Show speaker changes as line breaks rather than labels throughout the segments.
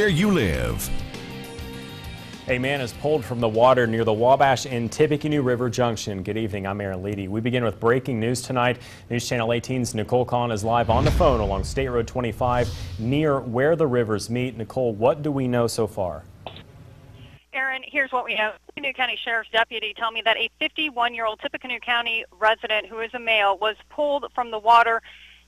where you live.
A man is pulled from the water near the Wabash and Tippecanoe River Junction. Good evening, I'm Aaron Leedy. We begin with breaking news tonight. News Channel 18's Nicole Conn is live on the phone along State Road 25 near where the rivers meet. Nicole, what do we know so far?
Aaron, here's what we know. Tippecanoe County Sheriff's deputy tell me that a 51-year-old Tippecanoe County resident who is a male was pulled from the water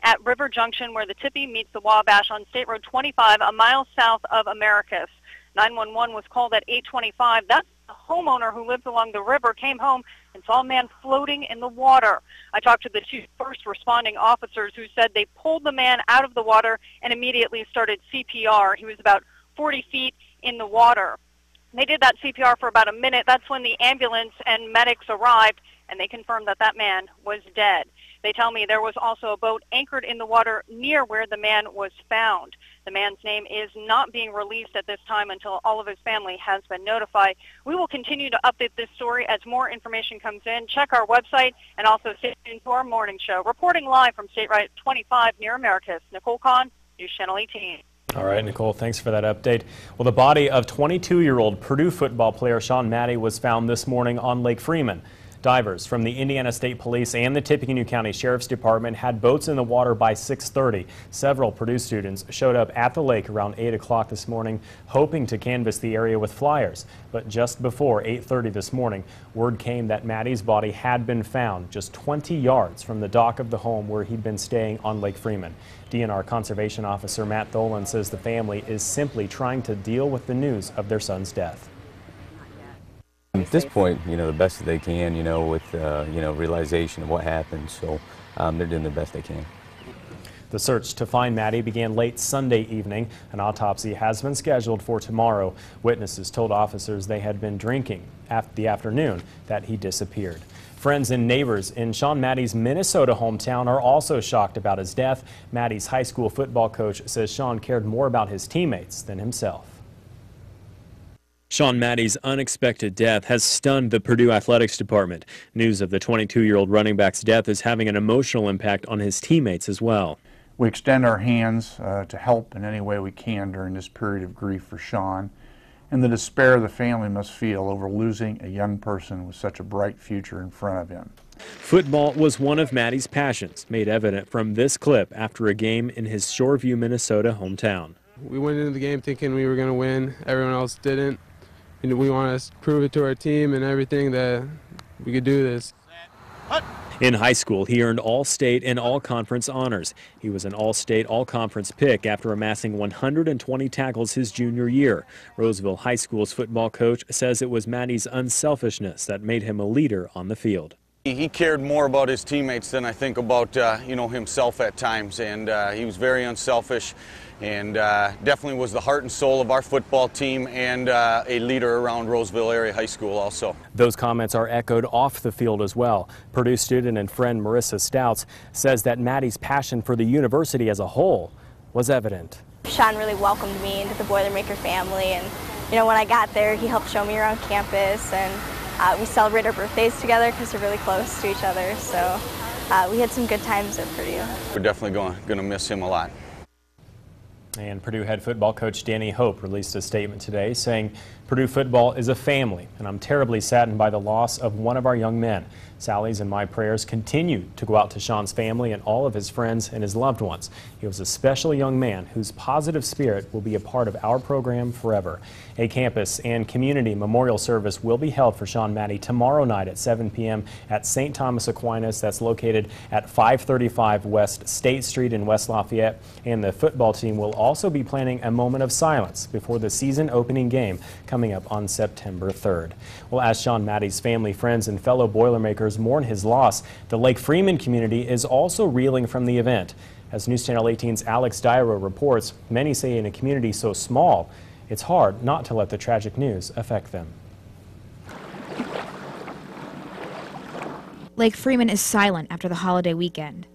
at River Junction where the Tippy meets the Wabash on State Road 25 a mile south of Americus. 911 was called at 8:25. That's the homeowner who lives along the river came home and saw a man floating in the water. I talked to the two first responding officers who said they pulled the man out of the water and immediately started CPR. He was about 40 feet in the water. They did that CPR for about a minute. That's when the ambulance and medics arrived, and they confirmed that that man was dead. They tell me there was also a boat anchored in the water near where the man was found. The man's name is not being released at this time until all of his family has been notified. We will continue to update this story as more information comes in. Check our website and also stay tuned to our morning show. Reporting live from State Road 25 near Americus, Nicole Conn, News Channel 18.
All right, Nicole, thanks for that update. Well, the body of 22-year-old Purdue football player Sean Mattey was found this morning on Lake Freeman. Divers from the Indiana State Police and the Tippecanoe County Sheriff's Department had boats in the water by 6:30. Several Purdue students showed up at the lake around 8 o'clock this morning, hoping to canvass the area with flyers. But just before 8:30 this morning, word came that Mattey's body had been found just 20 yards from the dock of the home where he'd been staying on Lake Freeman. DNR Conservation Officer Matt Tholen says the family is simply trying to deal with the news of their son's death.
At this point, the best that they can, with, realization of what happened. So they're doing the best they can.
The search to find Mattey began late Sunday evening. An autopsy has been scheduled for tomorrow. Witnesses told officers they had been drinking after the afternoon that he disappeared. Friends and neighbors in Sean Mattey's Minnesota hometown are also shocked about his death. Mattey's high school football coach says Sean cared more about his teammates than himself. Sean Mattey's unexpected death has stunned the Purdue Athletics Department. News of the 22-year-old running back's death is having an emotional impact on his teammates as well.
We extend our hands to help in any way we can during this period of grief for Sean and the despair the family must feel over losing a young person with such a bright future in front of him.
Football was one of Mattey's passions, made evident from this clip after a game in his Shoreview, Minnesota hometown.
We went into the game thinking we were going to win. Everyone else didn't. We want to prove it to our team and everything that we could do this.
In high school, he earned All-State and All-Conference honors. He was an All-State, All-Conference pick after amassing 120 tackles his junior year. Roseville High School's football coach says it was Mattey's unselfishness that made him a leader on the field.
He cared more about his teammates than I think about himself at times, and he was very unselfish and definitely was the heart and soul of our football team and a leader around Roseville Area High School also.
Those comments are echoed off the field as well. Purdue student and friend Marissa Stouts says that Mattey's passion for the university as a whole was evident.
Sean really welcomed me into the Boilermaker family, and when I got there he helped show me around campus, and we celebrate our birthdays together because we're really close to each other, so we had some good times at Purdue.
We're definitely going to miss him a lot.
And Purdue head football coach Danny Hope released a statement today saying Purdue football is a family, and I'm terribly saddened by the loss of one of our young men. Sally's and my prayers continue to go out to Sean's family and all of his friends and his loved ones. He was a special young man whose positive spirit will be a part of our program forever. A campus and community memorial service will be held for Sean Mattey tomorrow night at 7 p.m. at St. Thomas Aquinas. That's located at 535 West State Street in West Lafayette. And the football team will also be planning a moment of silence before the season opening game coming up on September 3rd. Well, as Sean Mattey's family, friends, and fellow Boilermakers mourn his loss, the Lake Freeman community is also reeling from the event. As News Channel 18's Alex Dyro reports, many say in a community so small, it's hard not to let the tragic news affect them.
Lake Freeman is silent after the holiday weekend,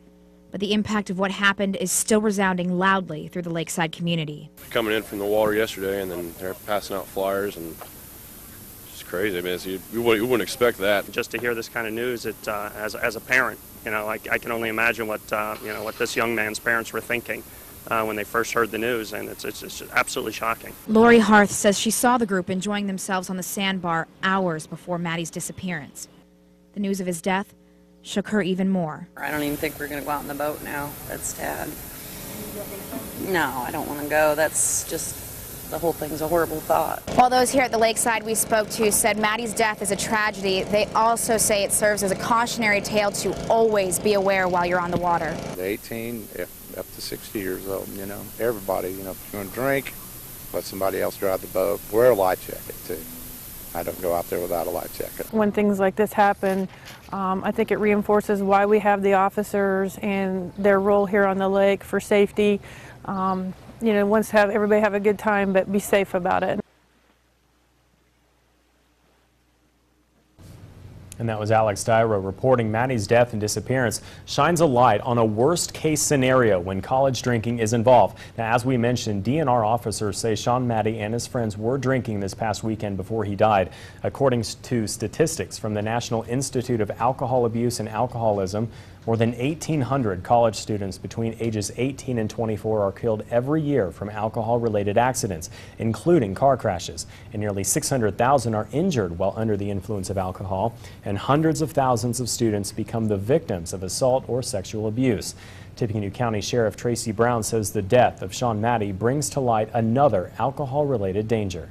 but the impact of what happened is still resounding loudly through the lakeside community.
Coming in from the water yesterday, and then they're passing out flyers, and it's crazy. I mean, you wouldn't expect that.
Just to hear this kind of news, as a parent, I can only imagine what what this young man's parents were thinking.
when they first heard the news, and it's absolutely shocking.
Lori Harth says she saw the group enjoying themselves on the sandbar hours before Maddie's disappearance. The news of his death shook her even more.
I don't even think we're going to go out on the boat now. That's sad. No, I don't want to go. That's just, the whole thing's a horrible thought.
While those here at the lakeside we spoke to said Maddie's death is a tragedy, they also say it serves as a cautionary tale to always be aware while you're on the water.
18, up to 60 years old, you know, everybody, you know, if you're going to drink, let somebody else drive the boat. Wear a life jacket, too. I don't go out there without a life jacket.
When things like this happen, I think it reinforces why we have the officers and their role here on the lake for safety. You know, everybody have a good time, but be safe about it.
And that was Alex Dyro reporting Maddie's death and disappearance shines a light on a worst-case scenario when college drinking is involved. Now, as we mentioned, DNR officers say Sean Maddie and his friends were drinking this past weekend before he died. According to statistics from the National Institute of Alcohol Abuse and Alcoholism, more than 1,800 college students between ages 18 and 24 are killed every year from alcohol-related accidents, including car crashes. And nearly 600,000 are injured while under the influence of alcohol. And hundreds of thousands of students become the victims of assault or sexual abuse. Tippecanoe County Sheriff Tracy Brown says the death of Sean Maddie brings to light another alcohol-related danger.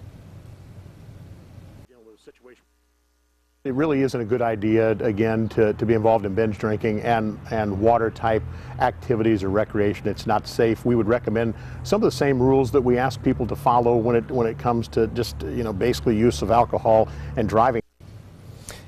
It really isn't a good idea, again, to be involved in binge drinking and water-type activities or recreation. It's not safe. We would recommend some of the same rules that we ask people to follow when it comes to just, you know, basically use of alcohol and driving.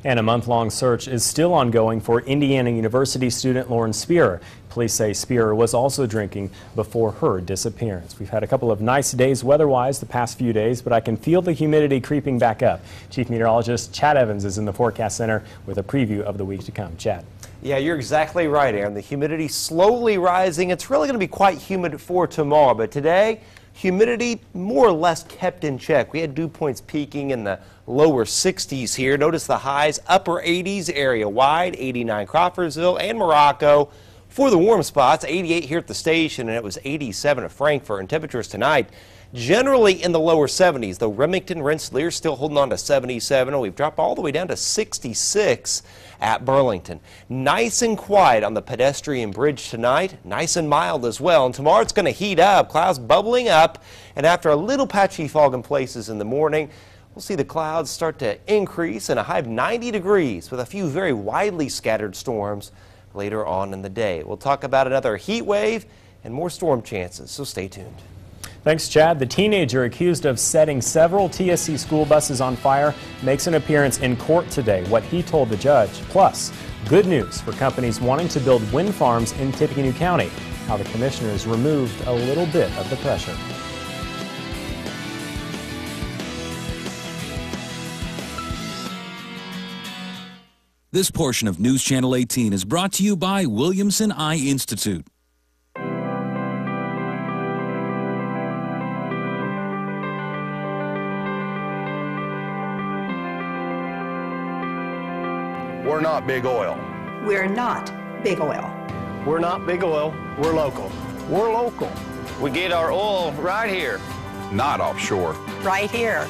And a month-long search is still ongoing for Indiana University student Lauren Spearer. Police say Spearer was also drinking before her disappearance. We've had a couple of nice days weather-wise the past few days, but I can feel the humidity creeping back up. Chief Meteorologist Chad Evans is in the Forecast Center with a preview of the week to come. Chad.
Yeah, you're exactly right, Aaron. The humidity slowly rising. It's really going to be quite humid for tomorrow, but today, humidity more or less kept in check. We had dew points peaking in the lower 60s here. Notice the highs, upper 80s area-wide, 89 Crawfordsville and Morocco. For the warm spots, 88 here at the station, and it was 87 at Frankfort. And temperatures tonight generally in the lower 70s, though Remington, Rensselaer still holding on to 77, and we've dropped all the way down to 66 at Burlington. Nice and quiet on the pedestrian bridge tonight, nice and mild as well. And tomorrow it's going to heat up, clouds bubbling up, and after a little patchy fog in places in the morning, we'll see the clouds start to increase and a high of 90 degrees with a few very widely scattered storms later on in the day. We'll talk about another heat wave and more storm chances, so stay tuned.
Thanks, Chad. The teenager accused of setting several TSC school buses on fire makes an appearance in court today, what he told the judge. Plus, good news for companies wanting to build wind farms in Tippecanoe County, how the commissioners removed a little bit of the pressure.
This portion of News Channel 18 is brought to you by Williamson Eye Institute.
We're not big oil.
We're not big oil.
We're not big oil. We're local.
We're local.
We get our oil right here. Not offshore.
Right here.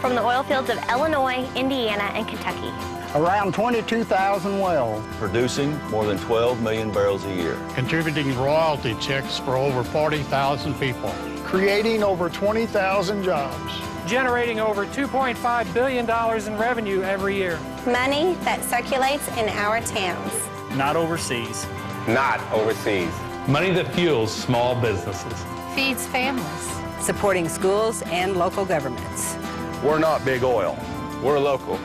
From the oil fields of Illinois, Indiana, and Kentucky.
Around 22,000 wells.
Producing more than 12 million barrels a year.
Contributing royalty checks for over 40,000 people.
Creating over 20,000 jobs.
Generating over $2.5 billion in revenue every year.
Money that circulates in our towns.
Not overseas.
Not overseas.
Money that fuels small businesses.
Feeds families.
Supporting schools and local governments.
We're not big oil. We're local.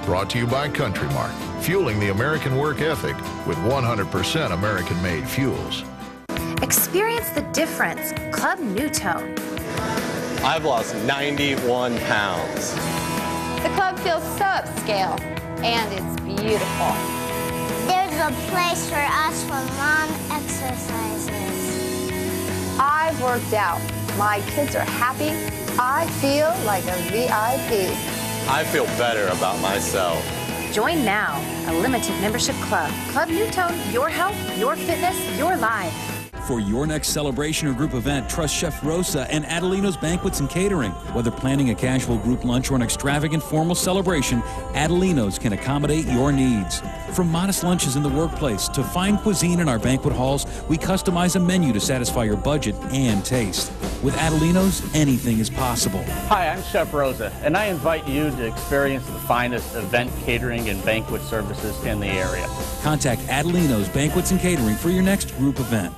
Brought to you by Country Mart, fueling the American work ethic with 100% American-made fuels.
Experience the difference. Club New Tone.
I've lost 91 pounds.
The club feels so upscale, and it's beautiful.
There's a place for us for mom exercises.
I've worked out. My kids are happy. I feel like a VIP.
I feel better about myself.
Join now. A limited membership club. Club New Tone, your health, your fitness, your life.
For your next celebration or group event, trust Chef Rosa and Adelino's Banquets and Catering. Whether planning a casual group lunch or an extravagant formal celebration, Adelino's can accommodate your needs. From modest lunches in the workplace to fine cuisine in our banquet halls, we customize a menu to satisfy your budget and taste. With Adelino's, anything is possible.
Hi, I'm Chef Rosa, and I invite you to experience the finest event catering and banquet services in the area.
Contact Adelino's Banquets and Catering for your next group event.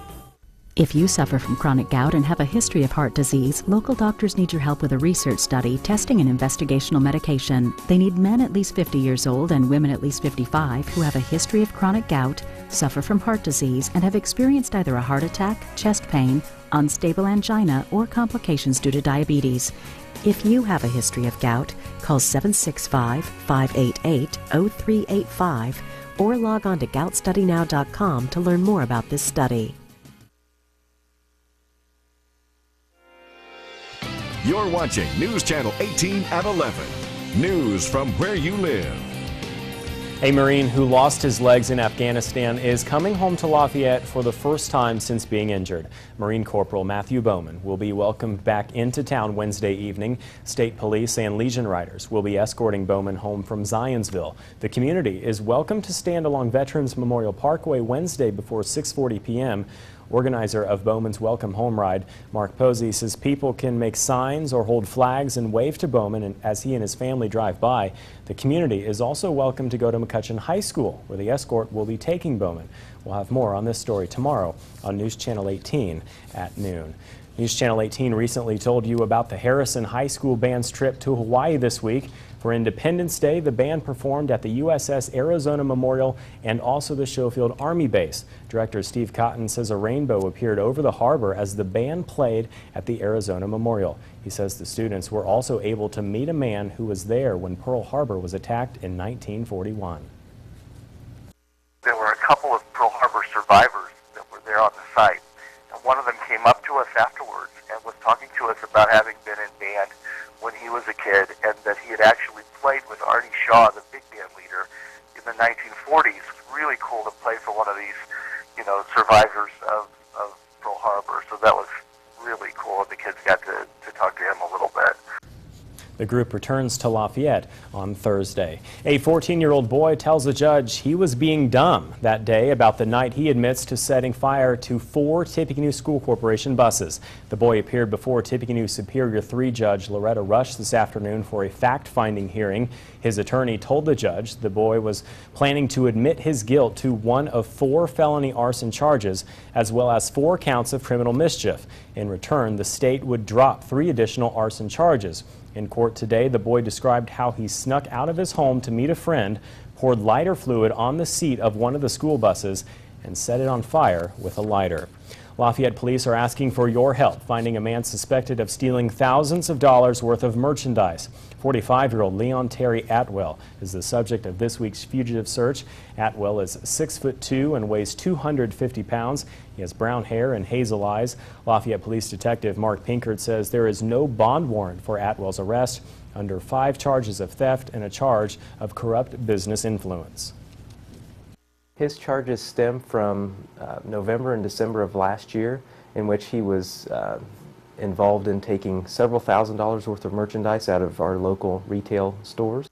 If you suffer from chronic gout and have a history of heart disease, local doctors need your help with a research study, testing, and investigational medication. They need men at least 50 years old and women at least 55 who have a history of chronic gout, suffer from heart disease, and have experienced either a heart attack, chest pain, unstable angina, or complications due to diabetes. If you have a history of gout, call 765-588-0385 or log on to goutstudynow.com to learn more about this study.
You're watching News Channel 18 at 11. News from where you live.
A Marine who lost his legs in Afghanistan is coming home to Lafayette for the first time since being injured. Marine Corporal Matthew Bowman will be welcomed back into town Wednesday evening. State Police and Legion Riders will be escorting Bowman home from Zionsville. The community is welcome to stand along Veterans Memorial Parkway Wednesday before 6:40 p.m. Organizer of Bowman's Welcome Home Ride, Mark Posey, says people can make signs or hold flags and wave to Bowman as he and his family drive by. The community is also welcome to go to McCutcheon High School, where the escort will be taking Bowman. We'll have more on this story tomorrow on News Channel 18 at noon. News Channel 18 recently told you about the Harrison High School Band's trip to Hawaii this week. For Independence Day, the band performed at the USS Arizona Memorial and also the Schofield Army Base. Director Steve Cotton says a rainbow appeared over the harbor as the band played at the Arizona Memorial. He says the students were also able to meet a man who was there when Pearl Harbor was attacked in 1941.
There were a couple of Pearl Harbor survivors that were there on the site, and one of them came up to us afterwards and was talking to us about having been in band when he was a kid, and that he had actually played with Artie Shaw, the big band leader, in the 1940s. It's really cool to play for one of these, survivors of Pearl Harbor. So that was really cool, and the kids got to talk to him a little bit.
The group returns to Lafayette on Thursday. A 14-year-old boy tells the judge he was being dumb that day about the night he admits to setting fire to 4 Tippecanoe School Corporation buses. The boy appeared before Tippecanoe Superior 3 Judge Loretta Rush this afternoon for a fact-finding hearing. His attorney told the judge the boy was planning to admit his guilt to one of 4 felony arson charges, as well as 4 counts of criminal mischief. In return, the state would drop 3 additional arson charges. In court today, the boy described how he snuck out of his home to meet a friend, poured lighter fluid on the seat of one of the school buses, and set it on fire with a lighter. Lafayette police are asking for your help finding a man suspected of stealing thousands of dollars worth of merchandise. 45-year-old Leon Terry Atwell is the subject of this week's fugitive search. Atwell is 6'2" and weighs 250 pounds. He has brown hair and hazel eyes. Lafayette Police Detective Mark Pinkert says there is no bond warrant for Atwell's arrest under 5 charges of theft and a charge of corrupt business influence.
His charges stem from November and December of last year, in which he was involved in taking several $1,000s worth of merchandise out of our local retail stores.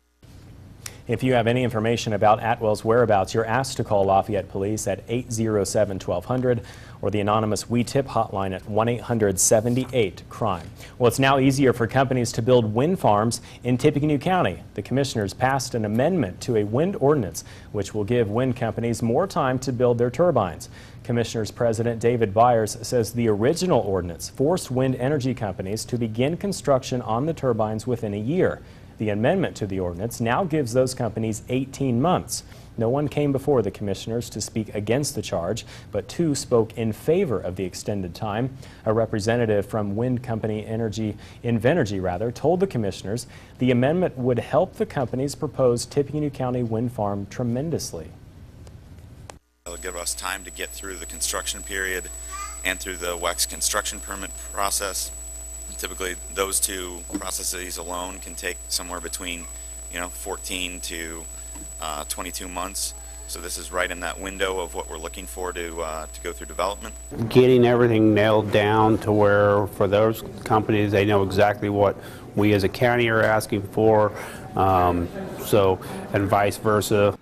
If you have any information about Atwell's whereabouts, you're asked to call Lafayette Police at 807-1200 or the anonymous We Tip hotline at 1-800-78-CRIME. Well, it's now easier for companies to build wind farms in Tippecanoe County. The commissioners passed an amendment to a wind ordinance which will give wind companies more time to build their turbines. Commissioners President David Byers says the original ordinance forced wind energy companies to begin construction on the turbines within a year. The amendment to the ordinance now gives those companies 18 months. No one came before the commissioners to speak against the charge, but 2 spoke in favor of the extended time. A representative from wind company Invenergy told the commissioners the amendment would help the company's proposed Tippecanoe County wind farm tremendously.
It'll give us time to get through the construction period and through the WEX construction permit process. Typically, those 2 processes alone can take somewhere between 14 to 22 months. So this is right in that window of what we're looking for to go through development.
Getting everything nailed down to where for those companies they know exactly what we as a county are asking for, and vice versa.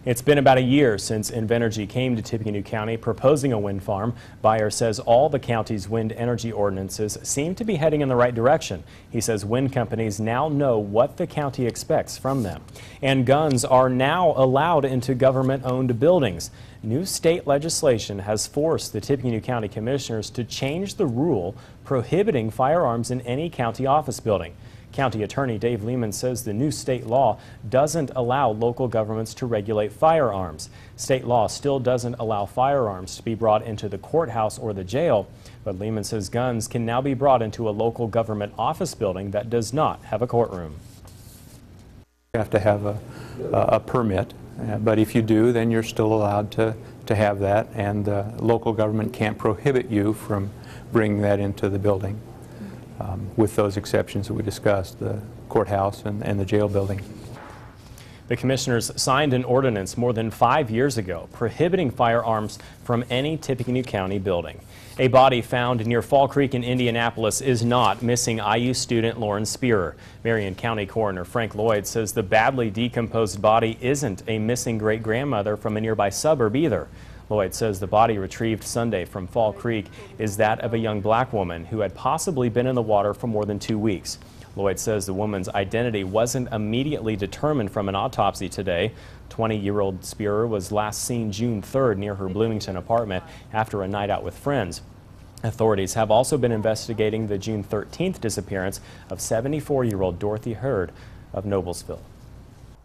It's been about a year since Invenergy came to Tippecanoe County proposing a wind farm. Buyer says all the county's wind energy ordinances seem to be heading in the right direction. He says wind companies now know what the county expects from them. And guns are now allowed into government-owned buildings. New state legislation has forced the Tippecanoe County Commissioners to change the rule prohibiting firearms in any county office building. County Attorney Dave Lehman says the new state law doesn't allow local governments to regulate firearms. State law still doesn't allow firearms to be brought into the courthouse or the jail, but Lehman says guns can now be brought into a local government office building that does not have a courtroom.
You have to have a permit, but if you do, then you're still allowed to have that, and the local government can't prohibit you from bringing that into the building. With those exceptions that we discussed, the courthouse and the jail building.
The commissioners signed an ordinance more than 5 years ago prohibiting firearms from any Tippecanoe County building. A body found near Fall Creek in Indianapolis is not missing IU student Lauren Spearer. Marion County Coroner Frank Lloyd says the badly decomposed body isn't a missing great-grandmother from a nearby suburb either. Lloyd says the body retrieved Sunday from Fall Creek is that of a young black woman who had possibly been in the water for more than 2 weeks. Lloyd says the woman's identity wasn't immediately determined from an autopsy today. 20-year-old Spearer was last seen June 3rd near her Bloomington apartment after a night out with friends. Authorities have also been investigating the June 13th disappearance of 74-year-old Dorothy Hurd of Noblesville.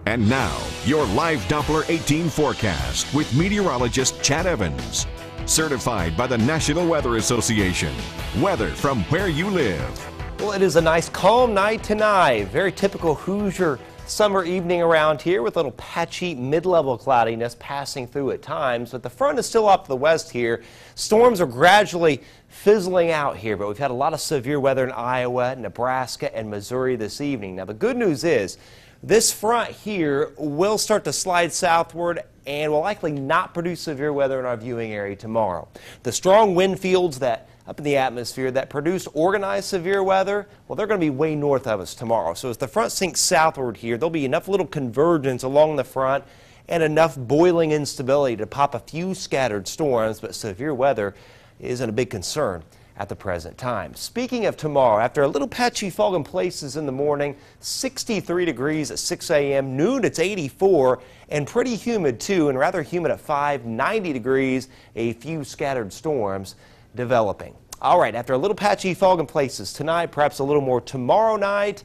And now, your live Doppler 18 forecast with meteorologist Chad Evans. Certified by the National Weather Association. Weather from where you live.
Well, it is a nice calm night tonight. Very typical Hoosier summer evening around here with a little patchy mid-level cloudiness passing through at times, but the front is still up to the west here. Storms are gradually fizzling out here, but we've had a lot of severe weather in Iowa, Nebraska, and Missouri this evening. Now, the good news is this front here will start to slide southward and will likely not produce severe weather in our viewing area tomorrow. The strong wind fields that up in the atmosphere that produce organized severe weather, well, they're going to be way north of us tomorrow. So as the front sinks southward here, there'll be enough little convergence along the front and enough boiling instability to pop a few scattered storms, but severe weather isn't a big concern at the present time. Speaking of tomorrow, after a little patchy fog in places in the morning, 63 degrees at 6 a.m., noon it's 84, and pretty humid too, and rather humid at 5, 90 degrees, a few scattered storms developing. All right, after a little patchy fog in places tonight, perhaps a little more tomorrow night,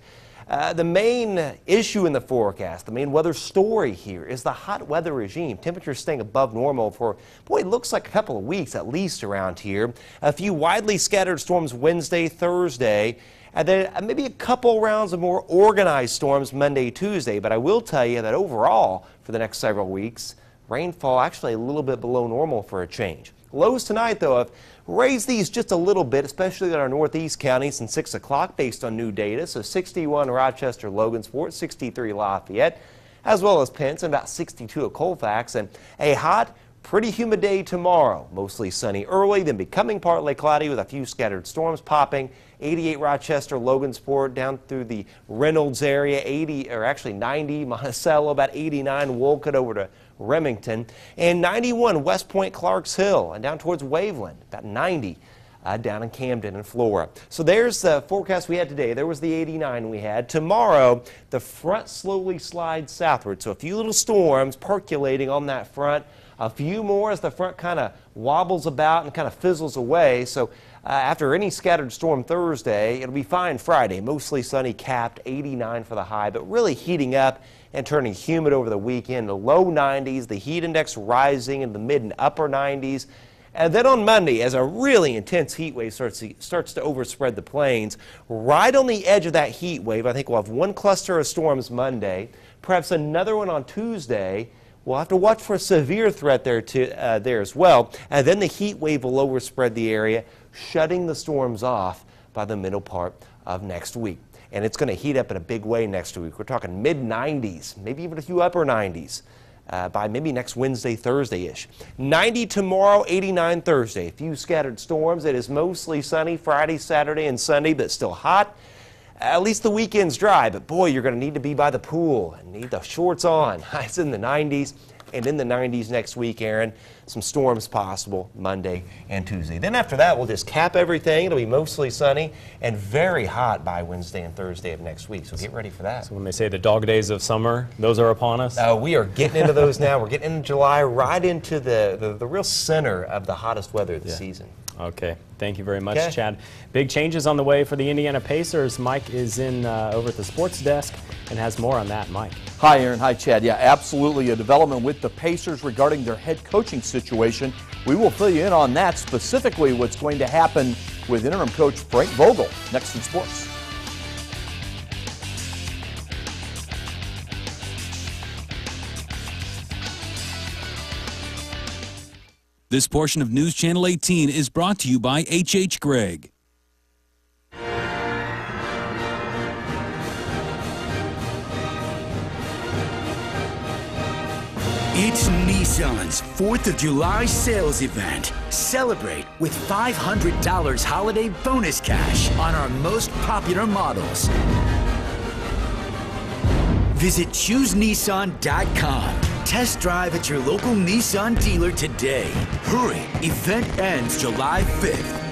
the main issue in the forecast, the main weather story here is the hot weather regime. Temperatures staying above normal for, boy, it looks like a couple of weeks at least around here. A few widely scattered storms Wednesday, Thursday, and then maybe a couple rounds of more organized storms Monday, Tuesday. But I will tell you that overall for the next several weeks, rainfall actually a little bit below normal for a change. Lows tonight, though, have raised these just a little bit, especially in our northeast counties since 6 o'clock based on new data. So 61 Rochester, Logansport, 63 Lafayette, as well as Pence, and about 62 at Colfax. And a hot, pretty humid day tomorrow. Mostly sunny early, then becoming partly cloudy with a few scattered storms popping. 88 Rochester, Logansport, down through the Reynolds area, 80, or actually 90 Monticello, about 89 Wolcott over to Remington, and 91 West Point, Clarks Hill, and down towards Waveland, about 90 down in Camden and Flora. So there's the forecast we had today. There was the 89 we had. Tomorrow, the front slowly slides southward, so a few little storms percolating on that front. A few more as the front kind of wobbles about and kind of fizzles away. So after any scattered storm Thursday, it'll be fine Friday. Mostly sunny, capped, 89 for the high, but really heating up and turning humid over the weekend. The low 90s, the heat index rising in the mid and upper 90s. And then on Monday, as a really intense heat wave starts to overspread the plains, right on the edge of that heat wave, I think we'll have one cluster of storms Monday, perhaps another one on Tuesday. We'll have to watch for a severe threat there as well. And then the heat wave will overspread the area, shutting the storms off by the middle part of next week. And it's going to heat up in a big way next week. We're talking mid-90s, maybe even a few upper 90s by maybe next Wednesday, Thursday-ish. 90 tomorrow, 89 Thursday. A few scattered storms. It is mostly sunny Friday, Saturday, and Sunday, but still hot. At least the weekend's dry, but boy, you're going to need to be by the pool and need the shorts on. It's in the 90s. And in the 90s next week, Aaron. Some storms possible Monday and Tuesday. Then after that, we'll just cap everything. It'll be mostly sunny and very hot by Wednesday and Thursday of next week. So get ready for that.
So when they say the dog days of summer, those are upon us?
We are getting into those now. We're getting into July, right into the real center of the hottest weather of the season.
Okay. Thank you very much, Chad. Big changes on the way for the Indiana Pacers. Mike is in over at the sports desk and has more on that. Mike.
Hi, Aaron. Hi, Chad. Yeah, absolutely a development with the Pacers regarding their head coaching situation. We will fill you in on that, specifically what's going to happen with interim coach Frank Vogel next in sports.
This portion of News Channel 18 is brought to you by H.H. Gregg.
It's Nissan's 4th of July sales event. Celebrate with $500 holiday bonus cash on our most popular models. Visit ChooseNissan.com. Test drive at your local Nissan dealer today. Hurry, event ends July 5th.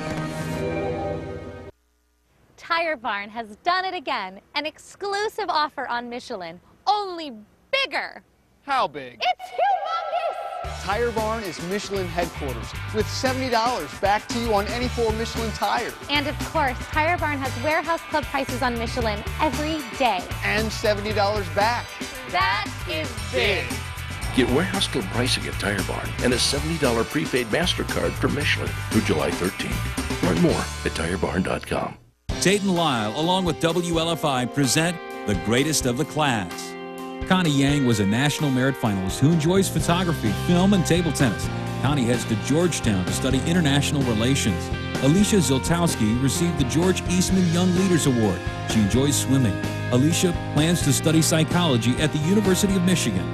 Tire Barn has done it again. An exclusive offer on Michelin, only bigger.
How big?
It's humongous!
Tire Barn is Michelin headquarters with $70 back to you on any 4 Michelin tires.
And of course, Tire Barn has warehouse club prices on Michelin every day.
And $70 back.
That is big.
Get warehouse club pricing at Tire Barn and a $70 prepaid MasterCard for Michelin through July 13th. Learn more at TireBarn.com.
Tate and Lyle, along with WLFI, present the greatest of the class. Connie Yang was a National Merit Finalist who enjoys photography, film, and table tennis. Connie heads to Georgetown to study international relations. Alicia Ziltowski received the George Eastman Young Leaders Award. She enjoys swimming. Alicia plans to study psychology at the University of Michigan.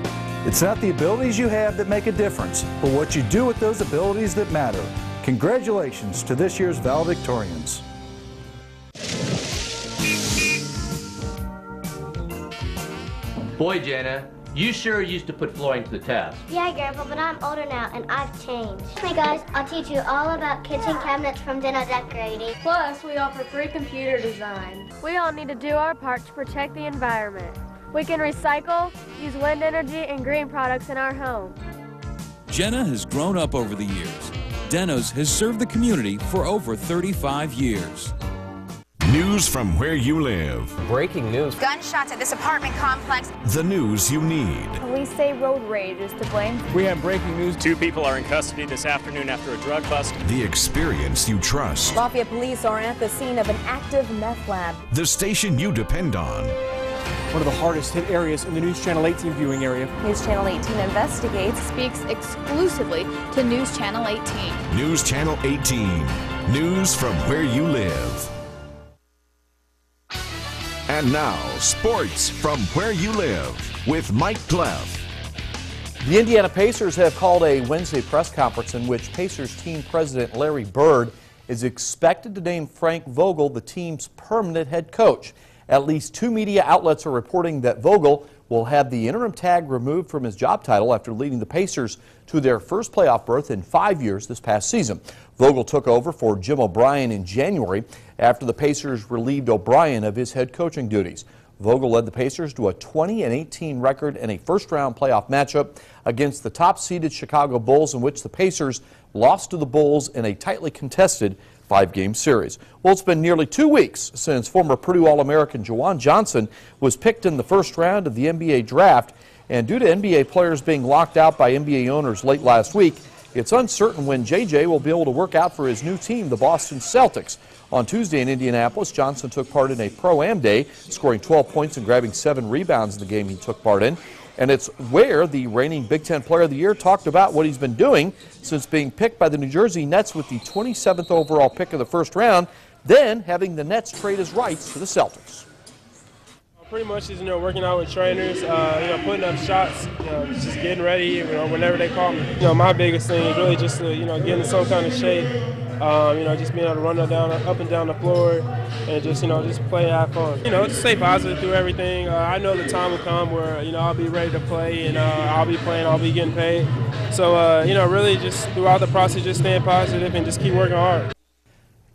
It's not the abilities you have that make a difference, but what you do with those abilities that matter. Congratulations to this year's valedictorians.
Boy, Jenna, you sure used to put flooring to the test.
Yeah, Grandpa, but I'm older now and I've changed. Hey guys, I'll teach you all about kitchen cabinets from Deno Decorating.
Plus, we offer free computer design. We all need to do our part to protect the environment. We can recycle, use wind energy and green products in our home.
Jenna has grown up over the years. Deno's has served the community for over 35 years.
News from where you live.
Breaking news.
Gunshots at this apartment complex.
The news you need.
Police say road rage is to blame.
We have breaking news. 2 people are in custody this afternoon after a drug bust.
The experience you trust.
Lafayette police are at the scene of an active meth lab.
The station you depend on.
One of the hardest hit areas in the News Channel 18 viewing area.
News Channel 18 investigates, speaks exclusively to News Channel 18.
News Channel 18. News from where you live. And now, sports from where you live with Mike Cleff.
The Indiana Pacers have called a Wednesday press conference in which Pacers team president Larry Bird is expected to name Frank Vogel the team's permanent head coach. At least 2 media outlets are reporting that Vogel will have the interim tag removed from his job title after leading the Pacers to their first playoff berth in 5 years this past season. Vogel took over for Jim O'Brien in January after the Pacers relieved O'Brien of his head coaching duties. Vogel led the Pacers to a 20-18 record in a first-round playoff matchup against the top-seeded Chicago Bulls, in which the Pacers lost to the Bulls in a tightly contested 5-game series. Well, it's been nearly 2 weeks since former Purdue All-American Juwan Johnson was picked in the first round of the NBA draft, and due to NBA players being locked out by NBA owners late last week, it's uncertain when JJ will be able to work out for his new team, the Boston Celtics. On Tuesday in Indianapolis, Johnson took part in a Pro-Am day, scoring 12 points and grabbing 7 rebounds in the game he took part in. And it's where the reigning Big Ten Player of the Year talked about what he's been doing since being picked by the New Jersey Nets with the 27th overall pick of the first round, then having the Nets trade his rights to the Celtics.
Pretty much just, working out with trainers, putting up shots, just getting ready, whenever they call me. My biggest thing is really just, getting in some kind of shape, just being able to run up and down the floor and just, just play and have fun. Just stay positive through everything. I know the time will come where, I'll be ready to play and I'll be playing, I'll be getting paid. So, really just throughout the process, just staying positive and just keep working hard.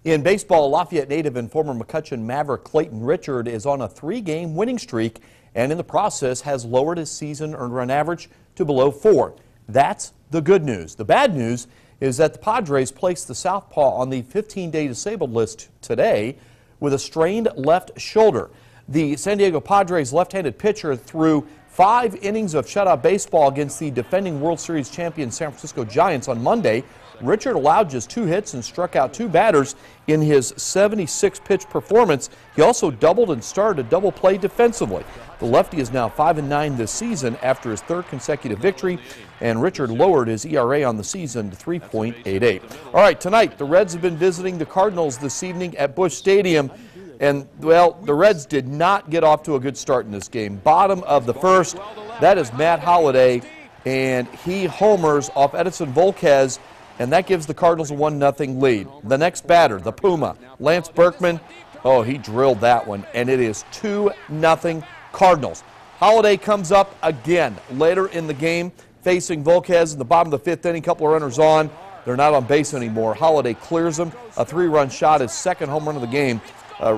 In baseball, Lafayette native and former McCutcheon Maverick Clayton Richard is on a 3-game winning streak and in the process has lowered his season earned run average to below 4. That's the good news. The bad news is that the Padres placed the southpaw on the 15-day disabled list today with a strained left shoulder. The San Diego Padres left-handed pitcher threw 5 innings of shutout baseball against the defending World Series champion San Francisco Giants on Monday. Richard allowed just 2 hits and struck out 2 batters in his 76-pitch performance. He also doubled and started a double play defensively. The lefty is now 5-9 this season after his 3rd consecutive victory, and Richard lowered his ERA on the season to 3.88. All right, tonight the Reds have been visiting the Cardinals this evening at Busch Stadium. And, well, the Reds did not get off to a good start in this game. Bottom of the 1st, that is Matt Holliday, and he homers off Edison Volquez, and that gives the Cardinals a 1-0 lead. The next batter, the Puma, Lance Berkman, oh, he drilled that one, and it is 2-0 Cardinals. Holliday comes up again later in the game, facing Volquez in the bottom of the 5th inning, couple of runners on. They're not on base anymore. Holliday clears him, a 3-run shot, his 2nd home run of the game.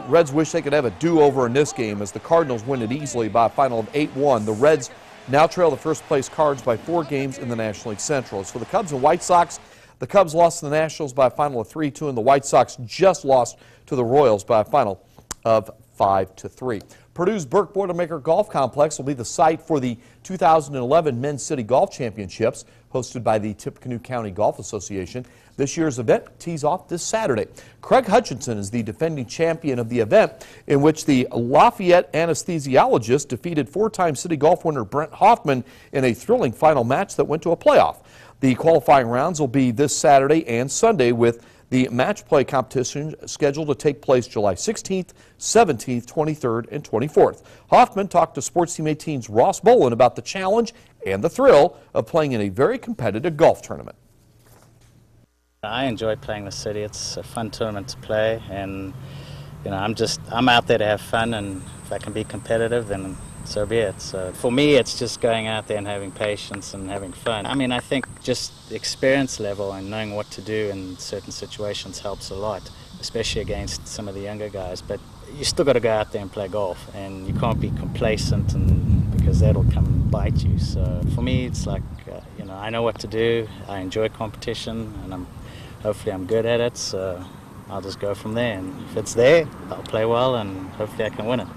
Reds wish they could have a do-over in this game as the Cardinals win it easily by a final of 8-1. The Reds now trail the first-place Cards by 4 games in the National League Central. As for the Cubs and White Sox, the Cubs lost to the Nationals by a final of 3-2, and the White Sox just lost to the Royals by a final of 5-3. Purdue's Burke Boilermaker Golf Complex will be the site for the 2011 Men's City Golf Championships, hosted by the Tippecanoe County Golf Association. This year's event tees off this Saturday. Craig Hutchinson is the defending champion of the event, in which the Lafayette anesthesiologist defeated 4-time City Golf winner Brent Hoffman in a thrilling final match that went to a playoff. The qualifying rounds will be this Saturday and Sunday, with the match play competition scheduled to take place July 16th, 17th, 23rd, and 24th. Hoffman talked to Sports Team 18's Ross Bolin about the challenge and the thrill of playing in a very competitive golf tournament.
I enjoy playing the city. It's a fun tournament to play, and I'm out there to have fun, and if I can be competitive, then so be it. So for me, it's just going out there and having patience and having fun. I mean, I think just the experience level and knowing what to do in certain situations helps a lot, especially against some of the younger guys. But you still got to go out there and play golf, and you can't be complacent, and because that'll come and bite you. So for me, it's like, I know what to do. I enjoy competition, and hopefully I'm good at it. So I'll just go from there, and if it's there, I'll play well, and hopefully I can win it.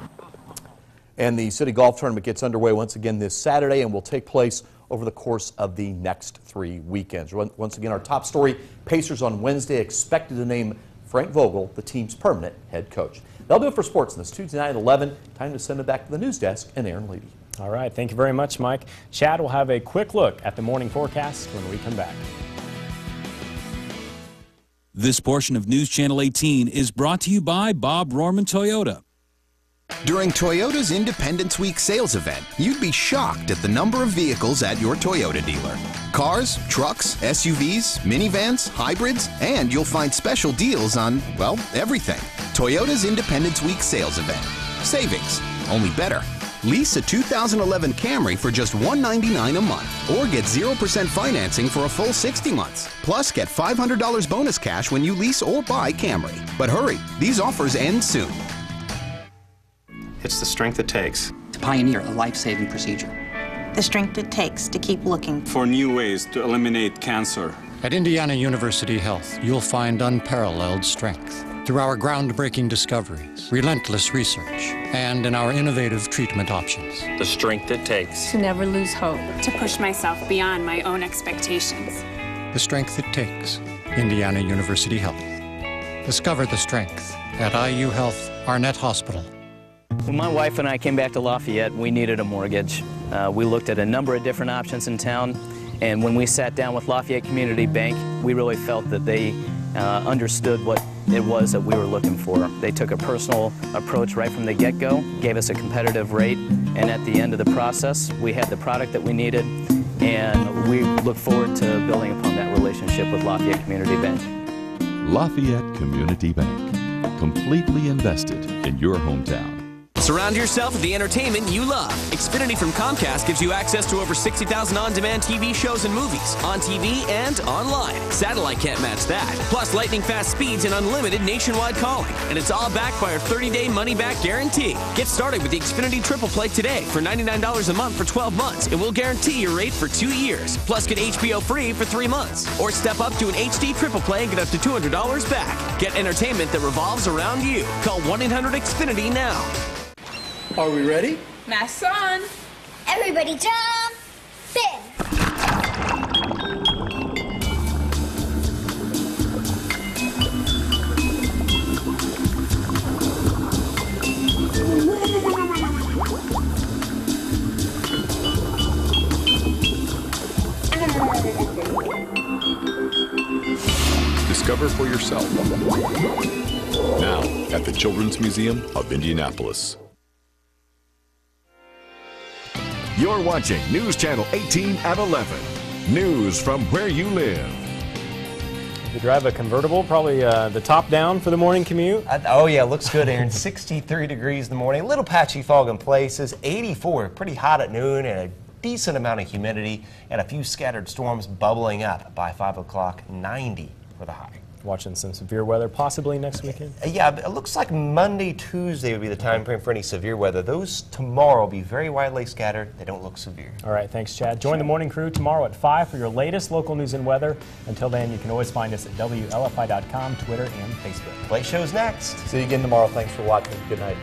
And the City Golf Tournament gets underway once again this Saturday and will take place over the course of the next 3 weekends. Once again, our top story, Pacers on Wednesday expected to name Frank Vogel the team's permanent head coach. That'll do it for sports on this Tuesday night at 11. Time to send it back to the news desk and Aaron Leedy.
All right, thank you very much, Mike. Chad will have a quick look at the morning forecast when we come back.
This portion of News Channel 18 is brought to you by Bob Rohrman Toyota.
During Toyota's Independence Week sales event, you'd be shocked at the number of vehicles at your Toyota dealer. Cars, trucks, SUVs, minivans, hybrids, and you'll find special deals on, well, everything. Toyota's Independence Week sales event. Savings, only better. Lease a 2011 Camry for just $199 a month, or get 0% financing for a full 60 months. Plus, get $500 bonus cash when you lease or buy Camry. But hurry, these offers end soon.
It's the strength it takes
to pioneer a life-saving procedure.
The strength it takes to keep looking
for new ways to eliminate cancer.
At Indiana University Health, you'll find unparalleled strength through our groundbreaking discoveries, relentless research, and in our innovative treatment options.
The strength it takes
to never lose hope,
to push myself beyond my own expectations.
The strength it takes, Indiana University Health. Discover the strength at IU Health Arnett Hospital.
When my wife and I came back to Lafayette, we needed a mortgage. We looked at a number of different options in town, and when we sat down with Lafayette Community Bank, we really felt that they understood what it was that we were looking for. They took a personal approach right from the get-go, gave us a competitive rate, and at the end of the process, we had the product that we needed, and we look forward to building upon that relationship with Lafayette Community Bank.
Lafayette Community Bank, completely invested in your hometown.
Surround yourself with the entertainment you love. XFINITY from Comcast gives you access to over 60,000 on-demand TV shows and movies, on TV and online. Satellite can't match that. Plus lightning-fast speeds and unlimited nationwide calling. And it's all backed by our 30-day money-back guarantee. Get started with the XFINITY Triple Play today for $99 a month for 12 months, and we'll guarantee your rate for 2 years. Plus get HBO free for 3 months. Or step up to an HD Triple Play and get up to $200 back. Get entertainment that revolves around you. Call 1-800-XFINITY now.
Are we ready?
Masks on. Everybody jump in.
Discover for yourself. Now at the Children's Museum of Indianapolis.
You're watching News Channel 18 at 11. News from where you live.
If you drive a convertible, probably the top down for the morning commute.
Oh yeah, looks good, Aaron. 63 degrees in the morning. A little patchy fog in places. 84, pretty hot at noon, and a decent amount of humidity, and a few scattered storms bubbling up by 5 o'clock. 90 for the high.
Watching some severe weather possibly next weekend?
Yeah, it looks like Monday, Tuesday would be the time frame for any severe weather. Those tomorrow will be very widely scattered. They don't look severe.
All right, thanks, Chad. Join the morning crew tomorrow at 5 for your latest local news and weather. Until then, you can always find us at WLFI.com, Twitter, and Facebook.
Play show's next.
See you again tomorrow. Thanks for watching. Good night.